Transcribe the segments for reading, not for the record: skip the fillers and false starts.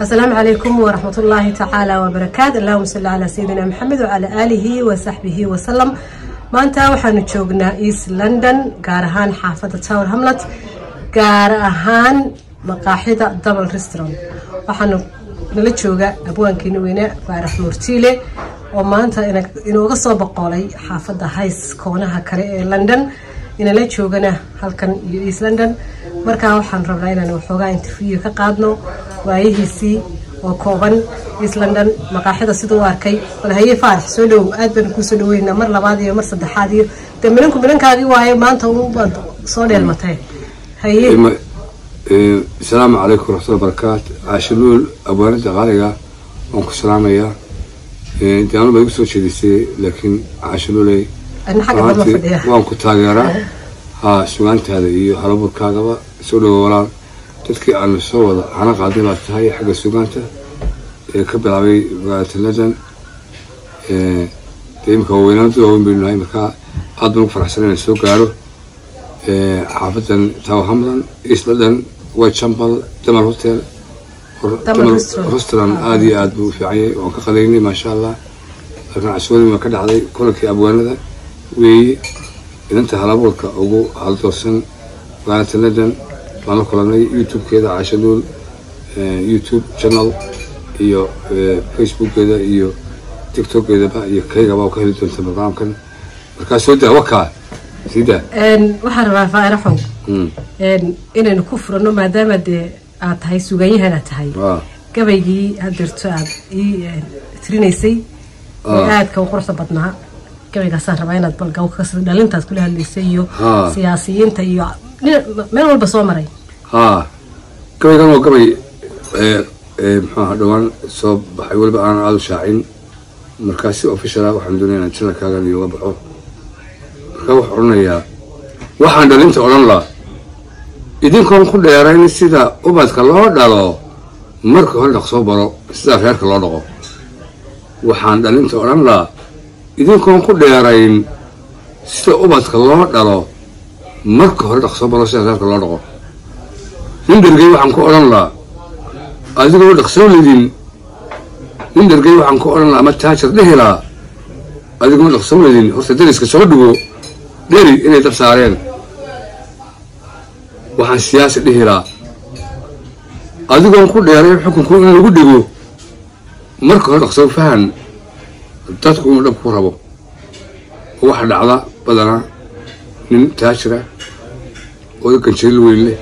السلام عليكم ورحمة الله تعالى وبركاته. اللهم صل على سيدنا محمد وعلى آله وصحبه وسلم. ما أنت وحنا جوجنا إيست لندن قارهان حافظة تاور هملت قارهان مقاحدة دبل ريستوران وحنا نلتشوجا أبوان كينوينا فارح مرتيلة وما أنت إنه قصة بقولي حافظة هايس كونها كري لندن إن نلتشوجنا هل كان إيست لندن مركا وحنا ربنا إنه حوجا انتفيو كقادنو وأيهسي وكوبان إيست لندن مقاحدة سيدو أركي ولا هي فارح سولو أدبن كوسولوين مر لبعضي ومر صدحادي تمنكم بينك هذه وهي ما أنت وبنت صوري المتاي هي السلام عليكم ورحمة الله وبركاته. عاشلول أبوان الدغالية وانكو السلام يا انت أنا بيقصو شديسي لكن عاشلولي أنا حاجة ما فديها وانكو تاجرة ها سوانت هذا إيو حلبو كاغبا سولو ولا تذكي عن الصوت أنا قاعدين على هاي حاجة سوانته كبر علي بعد اللجن تيم كوينات وهم بينهم مكان قدروا فرح سنين السوق قالوا حافظا تاو هملا إيست لندن وايت شامبل تمر هوتيل رستوران عادي عاد في عي وكخليني ما شاء الله لكن عسولي ما كده علي كلك أبوان ذا وي إذا أنت هلابورك أو هالتورسن بعد اللجن أنا كلامي يوتيوب كذا عشان يوتيوب channel iyo Facebook كذا iyo TikTok كذا بقى iyo كذا بقى وكذا تنتظر كان markaas soo daa waka sida waxaan rabaa faaraxo inaan ku furno maadaama aad tahay sugayahana tahay gabaygii hadirto aad trinaysay aad ka quruxda badnaa gabaygaas aan rabaa inaad balgaw ka soo dhalintaas kula hadlaysay iyo siyaasiyiinta iyo meel walba soo maray gabaygan oo gabay maxaa dhawaan soo baxay walba aan aad u shaacin markaas official waxaan doonayaa inaan kaaga iyo baxo markaa wax oranayaa waxaan dhalinta oran la idinkoon ku dheerayn sida ubadka loo dhalo marka hore dhaqso baro sida reerka loo dhaqo waxaan dhalinta oran la idinkoon ku dheerayn sida ubadka loo dhalo marka hore dhaqso baro sida reerka loo dhaqo nindargay waxaan ku oran la adigoo dhaqso lidin nindargay waxaan ku oran la ama taajir dhehela adigoo dhaqso lidin horta dariska soo dhigo dheeri inay dab saareen waxaan siyaasi dhehela adigoon ku dheerayn xukunku in lagu dhigo marka hore dhaqso fahan dadku inuu dhab ku rabo waxa dhacda badanaa nin taajira oo ganjeel weyn leh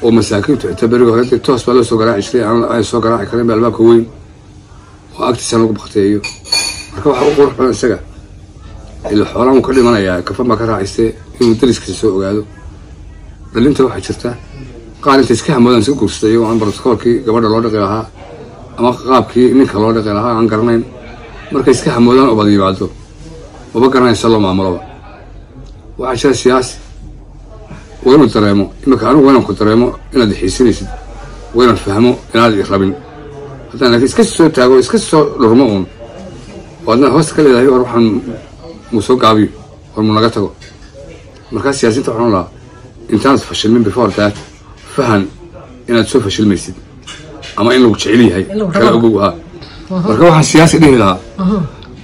oo masaakiintu tabariga hore toos baa loo soo garaaci jiray aan soo garaaci karin albaabka weyn oo agtiisa lagu baqteeyo marka waxa uu qurux badan isaga ila xoolaha ka dhimanayaa kafan baa ka raacisay inuu dariskiisa soo ogaado dhalinta waxa jirta qaar inta iska hamoodaan si guursaday oo aan bartokolkii gabadha loo dhaqi lahaa ama qaabkii ninka loo dhaqi lahaa aan garanayn markay iska hamoodaan oo bad yimaado waba garanaysa loo maamuloba waxa jira siyaasi وين التريمو إما كانوا وين كتريمو إن هذا حسينيس وين الفهمو إن هذا يخربين حتى أنا إسكسو تاجو إسكسو لرمون وأنا هوست كله ده يروح عن مسوق عبي والمناقته مركز سياسي تحرون لا إنسان فشل من بفور ذات فهم إن تسوي فشل ميسد أما إنه بتشعلي هاي كلا أبوها مركز واحد سياسي ده لا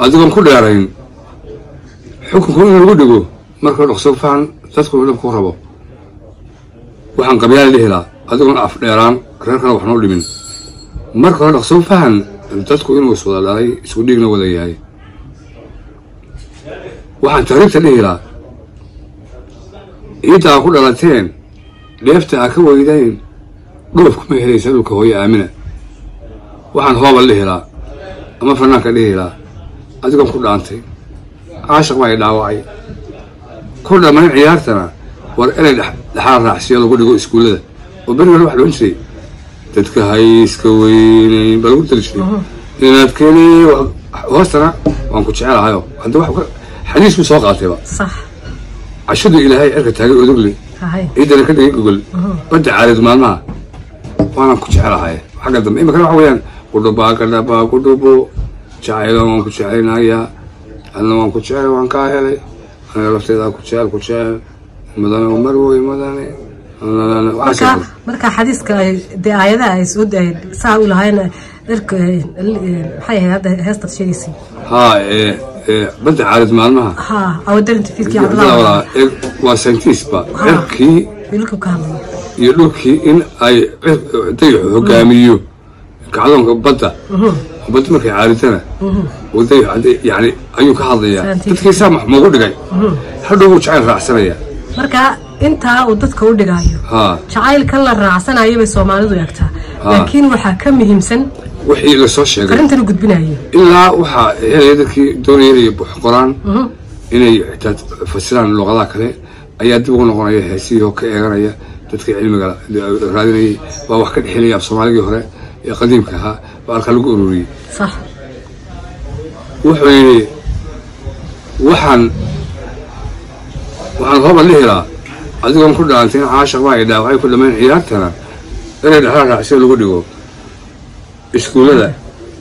أذكر كل يارين حكم كل يرجو مركز رخصو فهم تدخل ولا بكهرباء waxaan qabyaalad leeyahay adigoon af dheeraan reerkana wax noo dhimin marka hore dhaqso fahan dadku inuu soo dhalay isku dhigna wada yahay waxaan taariikhda leeyahay inta ku dhalateen dheefta ka weydayn dhoof kuma helaysa dhulka hooyo aamina waxaan hooba leeyahay ama fanaanka leeyahay adigoon ku dhaantay caashaq ma ay dhaawacay ku dhamaan ciyaartana war inay dhaxal raacsiyo lagu dhigo iskuulada oo bariga wax loo jiray dadka hayska weynay bal u dalshay inaad keenay hoostana waan ku jecelahay hadda wax xadiis soo qaatayba صح cashadu ilaahay erka taagay odogle idana ka dhigay google bada caalid maalmaha waan ku jecelahay xagga dambe imika waxa weeyaan ku dhubo jacaylan waan ku jecelnaaya anna waan ku jecel waan ka helay أنا لفتي ذاك كشال مدن عمر ومدن marka xadiiska de aayadaha ay soo day saa u lahayn irka maxay hada heesta sheegaysi بدي عارض مالها ها أو درنت فيك يا الله وسنتيس با إركي يلوكو كامل يلوكي إن أي تيجوا هجاميو كعلهم بدأ بدأ ما في عارضنا وذي يعني أيو كهذا تذكر سامح ما قول جاي هذا هو شعير رأسنا marka inta uu dadka u dhigayo jacaylka la raacsanayo bay Soomaalidu yagtaa laakiin waxa ka muhiimsan wixii la soo sheegay arintan u gudbinayo ilaa waxa helayadkii doonayay quraan inay fasiraan luqadaha kale ayaa dib ugu noqonaya heesiyo ka eeganaya dadka cilmiga raadinayay waa wax ka dhexeelaya Soomaaliga hore ee qadiimka ahaa baa lagu ururiyay صح waxaan raba leeyahay adigoon ku dhaantay caashaq waa ay dhaaway ku dhamaan ciyaartana inay dhaxal raacsan lagu dhigo iskuulada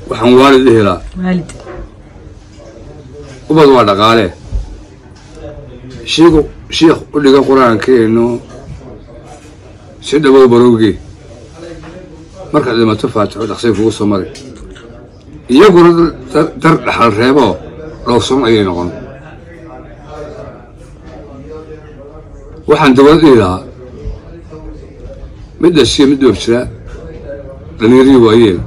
waxaan waalid leeyahay waalid ubad waa dhaqaale sheekh u dhiga quraankeeno si dhawo baroogi marka dhimato faatiixo dhaqsay ugu soo maray iyaguna dar dhaxal reebo loo soo ayay noqon waxaan dawladda mid dhashay mid doobsira dhalinyarada waayeen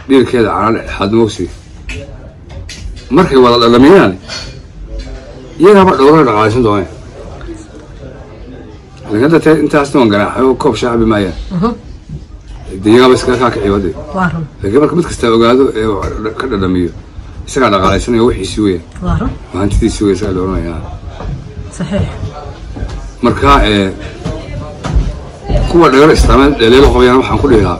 dhirkeeda caan xad moogsi markay wada dhalamiyaan iyaga ma dhowraan dhaqaaysan doonay laga dadka intaas toon ganaaxay oo koob shacbi maaya diyaga bas ka ciwade waaran laga marka mid kasta ogaado ee ka dhadhamiyo isaga dhaqaalaysan ee wixii si weyn waaran maantidiisi weyn isaga dooranaya saxiix marka kuwa dhagar islaamad dheeleel qobayaan waxaan ku dhigaa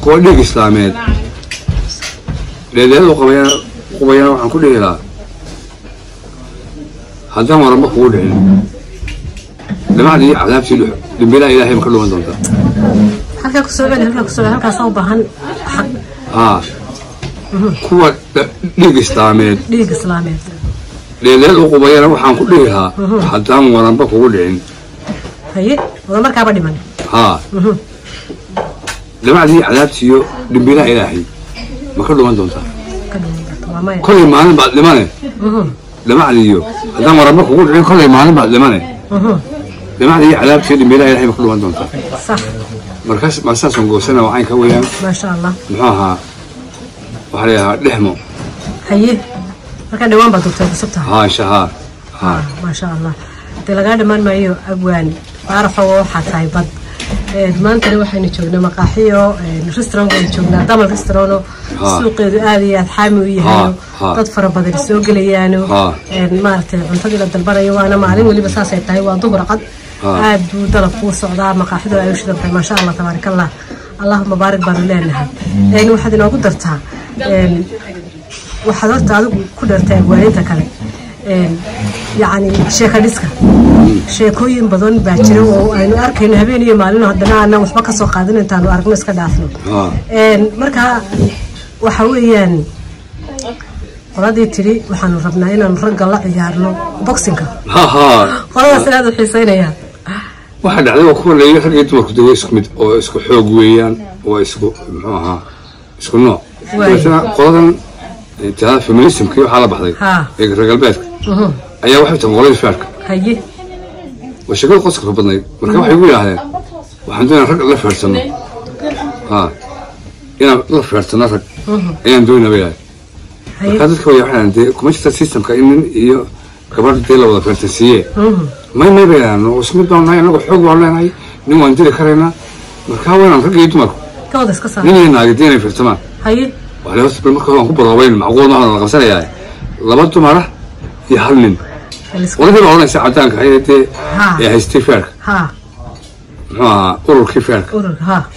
kuwa dhig islaameed dheeleel qobayaan waxaan ku dhigaa haddaan waranba kugu dhicin dhammaadii cadaabtii dhimbila ilaahay ma ka dhuman doonta halka ku soo bixin halka soo baahan kuwa dhig islaameed leeleel qobayana waxaan ku dhigaa haddaan waranba kugu dhicin haye wada markaa ba dhiman dhammaadii cadaabtii dhimbila ilaahay ma ka dhuman doonta كل ما أنا بعد لمانه لما عليه هذا مرة ما كقول كل ما أنا بعد لمانه لما عليه على بشيء بلا يلحق مخلوق عندهم صح مركز مساس ونقول سنة وعين كويان ما شاء الله معها وحريها لحمه هيه مركز دوام بدوته بسبتها شهر ما شاء الله تلاقي من ما يو أبوان عرفوا حتى يبد maanta waxaynu joognaa maqaaxiyo restaurant oo joognaa damal restaurant suuqeedu aad iyo aad xaami u yahay dad fara badan soo galayaan maartay cuntada la dalbanayo waana maalin waliba saas ay tahay waa duhur cad aad buu dalab ku socdaa maqaaxidu ay u shidan ma sha Allah tabarakallah Allahumma barik baan leenahay waxaad inoo ku dartaa waxaad horta adigu ku dartaa waalinta kale يعني sheekadiska sheekooyin badan baa jira oo aynu arkayno habeen iyo maalin haddana aan waxba ka soo qaadin intaan aragno iska dhaafno marka waxa weeyaan qoladii tiri waxaan rabnaa inaan ragga la ciyaarno boxingka qoladaas aad u xiiseynayaan waxa dhacday waa kuwa leeyahay rag iyo dumarku dawo isku mid oo isku xoog weeyaan oo isku muxuu ahaa isku nooc qoladan taa feminismkii waxa la baxday ee regalbeedka ayaa waxay tahay faarka haye washaqada qosqo badnay marka waxay ugu yiraahdeen waxaan doonayaa rag la faarsano ina la faarsano rag ayaan doonayaa haye dadka waxaan de kuma jirta systemka in iyo gabadha la wada faarsiiyay ma beeraan oo isku doonay anagu xoog waan leenahay nin waan diri kareena marka waan rag iyo dumar ka wada iska saar nin naagideen firtamaan haye وعلى وسط المكان كبر وين معقول ما أنا قصر يعني لبضت مرة يحلن ولا ما أنا ساعتان كحياتي يا هستيفر أورو كيفر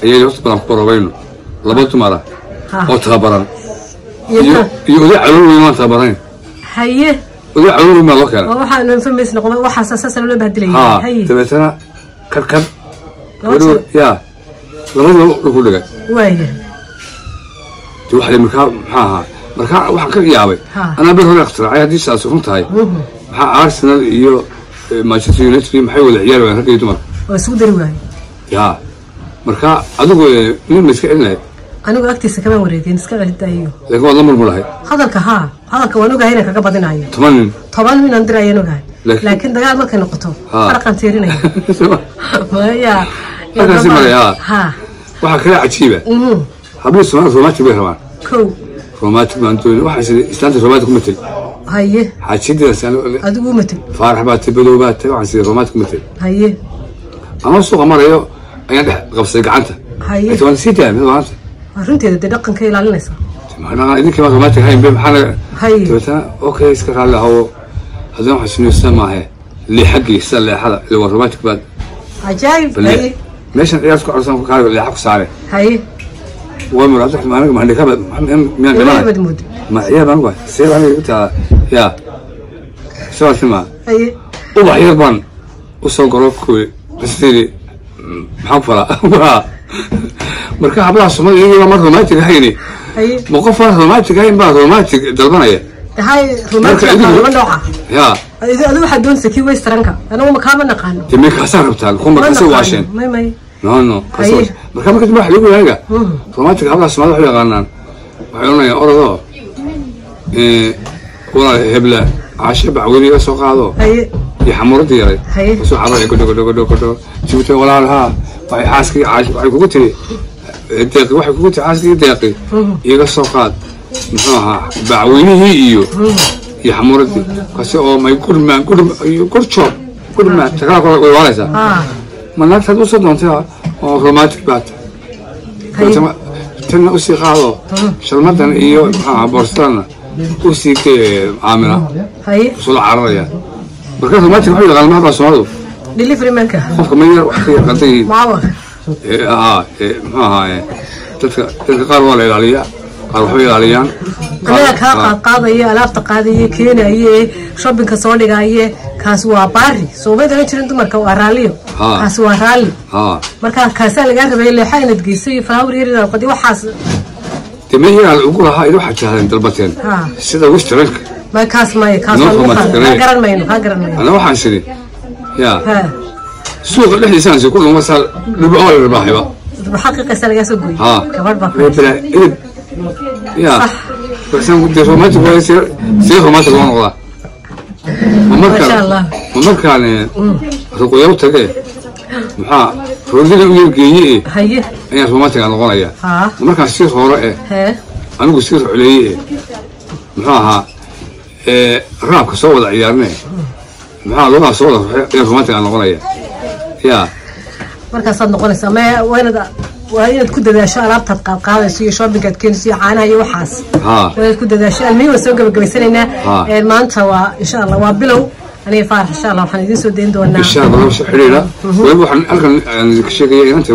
هي وسط كبر وين لبضت مرة أو تخبران يودي علوم ما تخبرين هي يودي علوم ما لقى وحنا نفهم بس نقول وحساس ولا بهدلين هي تبتنا كركب يا لبضت لقول لك وين واحد مركا waxaan ka yaabay ana bir hore ikhtiraac ay hadii saas runtahay waxa Arsenal iyo مانشستر يونايتد محاول عيال وين رجع دمر وسود رواي يا مركا أدوك مين مسكين أنا أكتي سكما وريدين سكما للدايو لكن والله مر ملاهي هذا كوانو جاهنا كقبضنا عيو طبعا من عند رأينا جاي لكن ده ما كان نقطه فرق تيرنا ما يا ها وحكي عجيبة حبيس ما روماتيك بهرمان كو روماتيك ما أنتوا واحد استنت روماتيك مثل هيه حشيد سنة أدو مثل فارح بات بلوبات واحد روماتيك مثل هيه أنا السوق مرة يو أنا قبضت قعنته هيه أنت نسيت يعني ما أنت دقن كي لا لنسا أنا إذا كمان روماتيك هاي بحنا هيه أوكي اسكت على هو هذا واحد شنو السما هي اللي حقي السنة هذا اللي هو روماتيك بعد عجايب هيه ماشي ياسك عرسان كارو اللي حق سعره هيه ومرات ما عندك ما ما يا بنقول سير أنا قلت يا سوى سما هيه وبعير بان وصل قرب كوي بستيري حفرة مركب عبد الصمد يجي مرة روماتيك هيني موقف روماتيك هين بقى روماتيك دربانية هاي روماتيك نوعه يا إذا أدو حدون سكي ويسترنكا أنا ما كمان نقانو تمي كسر بتاعك هم كسر واشين ما نو كسر مركب كده ما حلو ولا روماتيك عبد الصمد وحنا قلنا وحنا يا أرضه ولا هبلة عشب عوري سوق هذا يحمر دياري سوق هذا كده شوفته ولا لها وهي حاسكي عاشب كوتي دقيق واحد كوتي حاسكي دقيق يجا سوقات محاها بعوينه إيو يحمر دي كسر ما يكون ما يكون شوب كل ما تكلم ولا زا ما نفس هذا صدق أنت روماتيك بات تنا أسي خالو شلمتنا إيو بورستانا أسي كعاملة وصل عرّية بكرة ما تروح إلى غالما بس هذا دليفري منك خوف كمان وحكي قلتي معوق تذكر ولا عليا أروح إلى عليان أنا قاضية ألاف تقاضية كينا هي شوبين كسولي هي كاسوا باري سوبي ده نشرين تمرك واراليو كاسوا رالي مركا كاسة اللي قاعد بيلي حاجة نتقيسي فاوري يريد القدي وحاس تمهي على الأقوى هاي روح حتى دلبتين سيدا وشترك ما كاس ما قرن ما أنا واحد شري يا سوق اللي لسان كله مثلا ربع الرباحي بقى بحقيقة سلقة سوقي كبر بقى يا بس أنا قلت روماتيك ولا سير روماتيك والله ما شاء الله ومركان رقية وتجي محا فرودين ويجي هيه أنا روماتيك على غلاية ومركان سير هراء أنا قلت سير عليه محاها رابك صوّد عيارنا محا لونا صوّد روماتيك على غلاية يا مركان صدق نقول سما وين تكون داشة لابتها قاعدة سوي شو بقت كنسي عنا يوحاس وين تكون داشة المي وسوق بقبسنا ما أنت وإن شاء الله وابلو أنا فارح إن شاء الله وحنا دين سودين دونا إن شاء الله مش حليلة وين وحنا أكن يعني كشيء أنت